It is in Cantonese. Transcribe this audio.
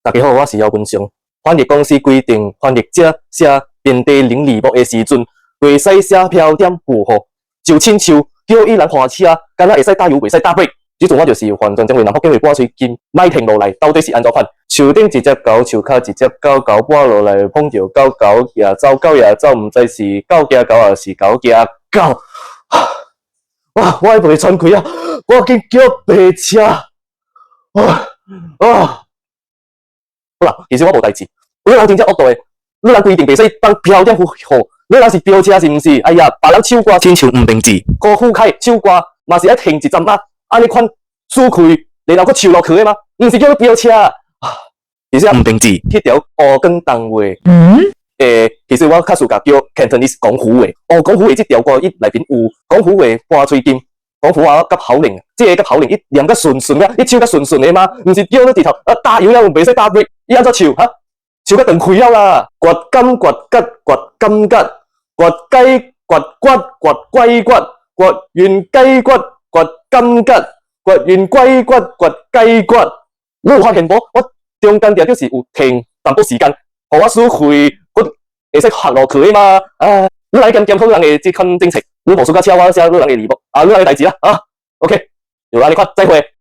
大家好，我是姚文雄。翻译公司规定，翻译者写遍地零字幕的时阵，袂使写标点符号，就亲像叫伊人开车，敢若会使打油，袂使打 brake。即阵我就是完全将为南福建话搬出金，莫停落来，到底是安怎款？树顶一只狗，树骹一只狗，狗搬落来碰着狗，狗也走，狗也走，毋知是狗惊狗，还是狗惊狗。哇！我迄袂喘气啊！我紧叫白车。好啦，其实我无代志。你人真正恶毒诶，你人规定袂使放标点符号，你人是飙车是毋是？哎呀，别人手歌亲像毋明字，高富凯手歌嘛是爱停一站啊，安尼款输开，然后佫笑落去诶吗？毋是叫你飙车啊！其实毋明字，迄条乌光东话。其实我较喜欢叫 Cantonese 讲虎话。讲虎话这条歌，伊内面有讲虎话搬喙金。讲虎话甲口令，这个甲口令一念甲顺顺啊，一唱甲顺顺的嘛，毋是叫你直头打油了袂使打 break， 伊安怎唱哈？唱甲断开了啦！掘金掘吉掘金吉，掘鸡掘骨掘龟骨，掘完鸡骨掘金吉，掘完龟骨掘鸡骨。你有发现无？我中间条就是有停淡薄时间，互我输开，我会使学落去嘛。你来检讨人的这款政策。你无输甲车，我写你人嘅字幕，你人嘅代志啦，OK，就安尼款，再会。